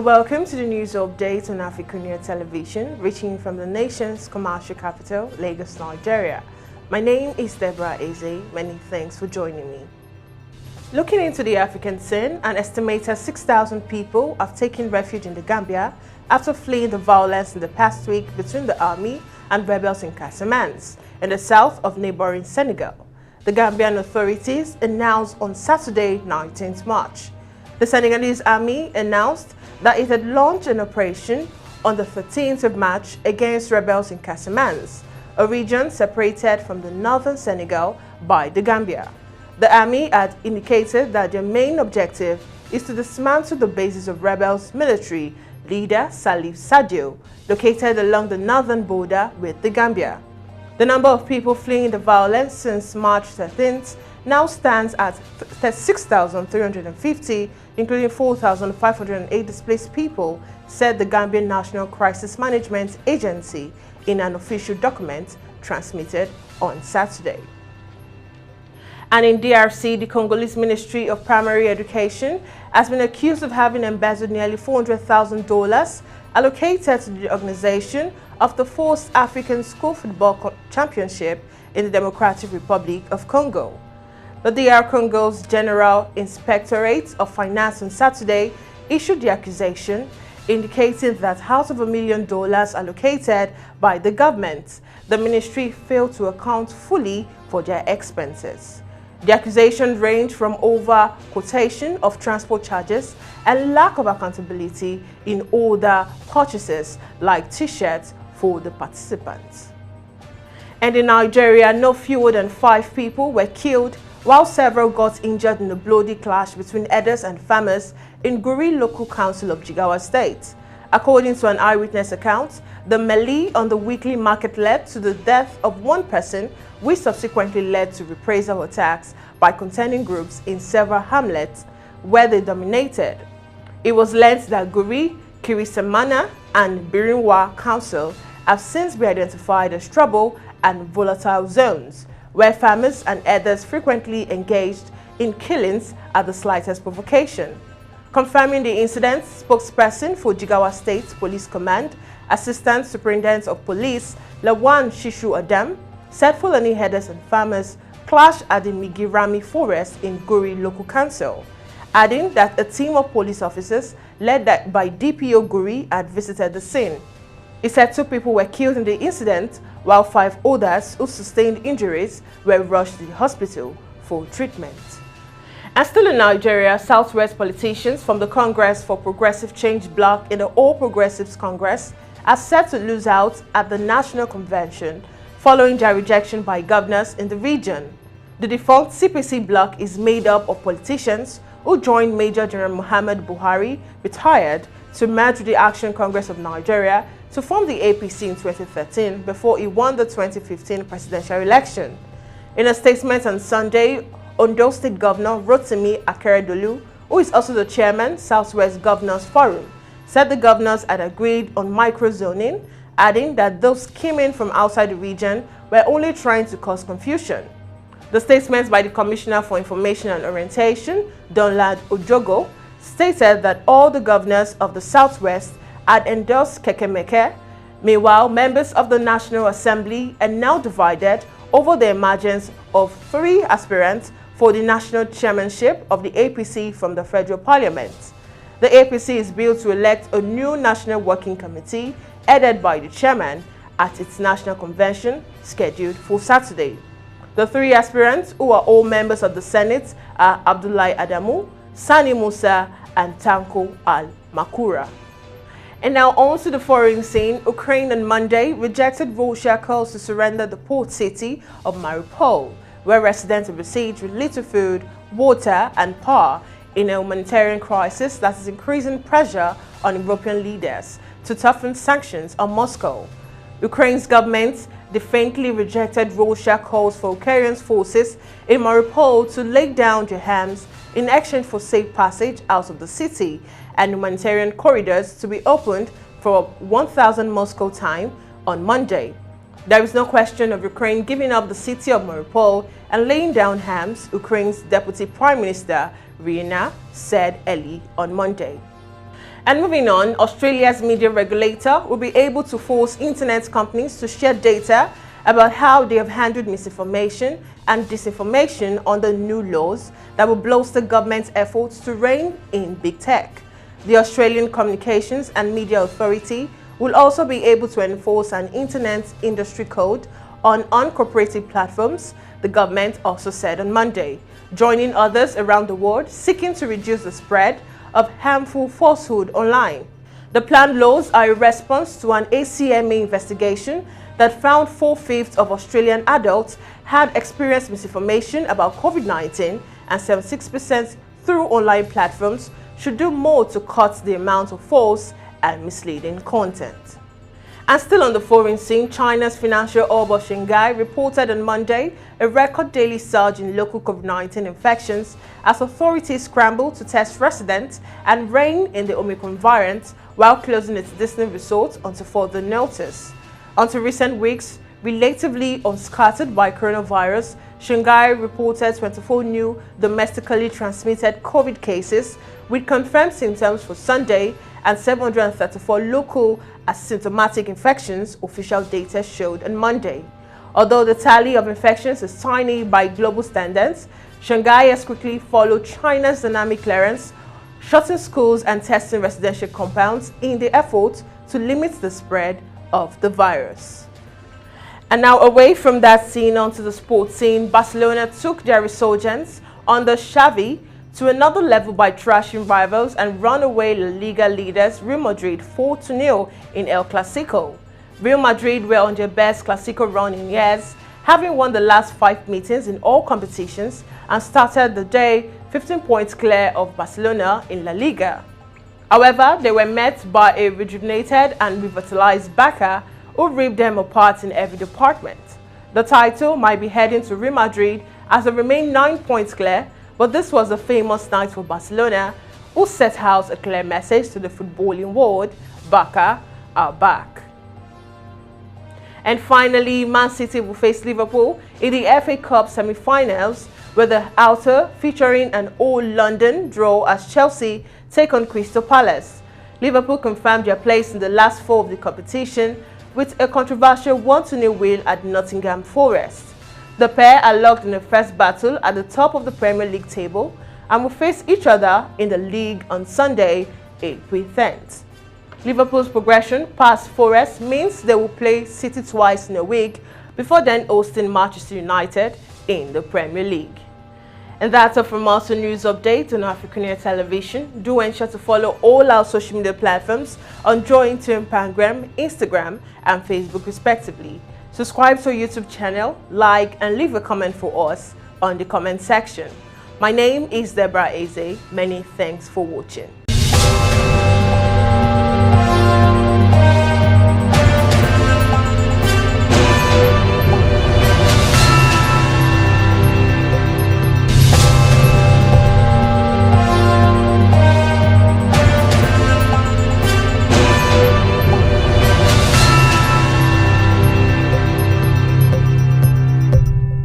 welcome to the news update on AFRICUNIA television, reaching from the nation's commercial capital, Lagos, Nigeria. My name is Deborah Ezeh. Many thanks for joining me. Looking into the African scene, an estimated 6,000 people have taken refuge in the Gambia after fleeing the violence in the past week between the army and rebels in Casamance, in the south of neighboring Senegal. The Gambian authorities announced on Saturday, 19th March. The Senegalese army announced that it had launched an operation on the 13th of March against rebels in Casamance, a region separated from the northern Senegal by the Gambia. The army had indicated that their main objective is to dismantle the bases of rebels' military leader Salif Sadio, located along the northern border with the Gambia. The number of people fleeing the violence since March 13th now stands at 6,350, including 4,508 displaced people, said the Gambian National Crisis Management Agency in an official document transmitted on Saturday. And in DRC, the Congolese Ministry of Primary Education has been accused of having embezzled nearly $400,000 allocated to the organization of the fourth African School Football Championship in the Democratic Republic of Congo. The DR Congo's General Inspectorate of Finance on Saturday issued the accusation, indicating that out of $1 million allocated by the government, the ministry failed to account fully for their expenses. The accusations range from over-quotation of transport charges and lack of accountability in other purchases like T-shirts for the participants. And in Nigeria, no fewer than 5 people were killed while several got injured in a bloody clash between herders and farmers in Guri local council of Jigawa state. According to an eyewitness account, the melee on the weekly market led to the death of one person, which subsequently led to reprisal attacks by contending groups in several hamlets where they dominated. It was learned that Guri, Kirisamana, and Birinwa council have since been identified as trouble and volatile zones, where farmers and herders frequently engaged in killings at the slightest provocation. Confirming the incident, spokesperson for Jigawa State Police Command, Assistant Superintendent of Police Lawan Shishu Adam, said Fulani herders and farmers clashed at the Migirami Forest in Guri Local Council, adding that a team of police officers led by DPO Guri had visited the scene. He said 2 people were killed in the incident, while 5 others who sustained injuries were rushed to the hospital for treatment. And still in Nigeria, Southwest politicians from the Congress for Progressive Change bloc in the All Progressives Congress are set to lose out at the National Convention following their rejection by governors in the region. The defunct CPC bloc is made up of politicians who joined Major General Muhammad Buhari, retired, to merge with the Action Congress of Nigeria to form the APC in 2013 before he won the 2015 presidential election. In a statement on Sunday, Ondo State Governor Rotimi Akeredolu, who is also the chairman, Southwest Governors Forum, said the governors had agreed on microzoning, adding that those scheming from outside the region were only trying to cause confusion. The statement by the Commissioner for Information and Orientation, Donlad Ojogo, stated that all the governors of the Southwest had endorsed Kekemeke. Meanwhile, members of the National Assembly are now divided over the emergence of 3 aspirants for the national chairmanship of the APC from the federal parliament. The APC is billed to elect a new national working committee headed by the chairman at its national convention scheduled for Saturday. The 3 aspirants, who are all members of the Senate, are Abdullahi Adamu, Sani Musa, and Tanko Al-Makura. And now on to the foreign scene. Ukraine on Monday rejected Russia calls to surrender the port city of Mariupol, where residents are besieged with little food, water, and power in a humanitarian crisis that is increasing pressure on European leaders to toughen sanctions on Moscow. Ukraine's government defiantly rejected Russia's calls for Ukrainian forces in Mariupol to lay down their arms in exchange for safe passage out of the city and humanitarian corridors to be opened for 1,000 Moscow time on Monday. There is no question of Ukraine giving up the city of Mariupol and laying down arms, Ukraine's Deputy Prime Minister Irina said early on Monday. And moving on, Australia's media regulator will be able to force internet companies to share data about how they have handled misinformation and disinformation under new laws that will bolster government's efforts to rein in big tech. The Australian Communications and Media Authority will also be able to enforce an internet industry code on uncooperative platforms, the government also said on Monday, joining others around the world seeking to reduce the spread of harmful falsehood online. The planned laws are a response to an ACMA investigation that found 4/5 of Australian adults had experienced misinformation about COVID-19 and 76% through online platforms should do more to cut the amount of false and misleading content. And still on the foreign scene, China's financial hub of Shanghai reported on Monday a record daily surge in local COVID-19 infections as authorities scrambled to test residents and rein in the Omicron variant while closing its Disney resort until further notice. Until recent weeks, relatively unscattered by coronavirus, Shanghai reported 24 new domestically transmitted COVID cases with confirmed symptoms for Sunday and 734 local asymptomatic infections, official data showed on Monday. Although the tally of infections is tiny by global standards, Shanghai has quickly followed China's dynamic clearance, shutting schools and testing residential compounds in the effort to limit the spread of the virus. And now away from that scene onto the sports scene, Barcelona took their resurgence under Xavi to another level by thrashing rivals and runaway La Liga leaders Real Madrid 4-0 in El Clasico. Real Madrid were on their best Clasico run in years, having won the last 5 meetings in all competitions and started the day 15 points clear of Barcelona in La Liga. However, they were met by a rejuvenated and revitalized Barca who ripped them apart in every department. The title might be heading to Real Madrid as they remain 9 points clear, but this was a famous night for Barcelona, who set out a clear message to the footballing world: Barca are back. And finally, Man City will face Liverpool in the FA Cup semi-finals, with the outer featuring an all-London draw as Chelsea take on Crystal Palace. Liverpool confirmed their place in the last 4 of the competition with a controversial 1-0 win at Nottingham Forest. The pair are locked in the first battle at the top of the Premier League table and will face each other in the league on Sunday, April 10th. Liverpool's progression past Forest means they will play City twice in a week before then hosting Manchester United in the Premier League. And that's all from us, a news update on AFRICUNIA Television. Do ensure to follow all our social media platforms on Join Instagram and Facebook respectively. Subscribe to our YouTube channel, like and leave a comment for us on the comment section. My name is Deborah Ezeh. Many thanks for watching.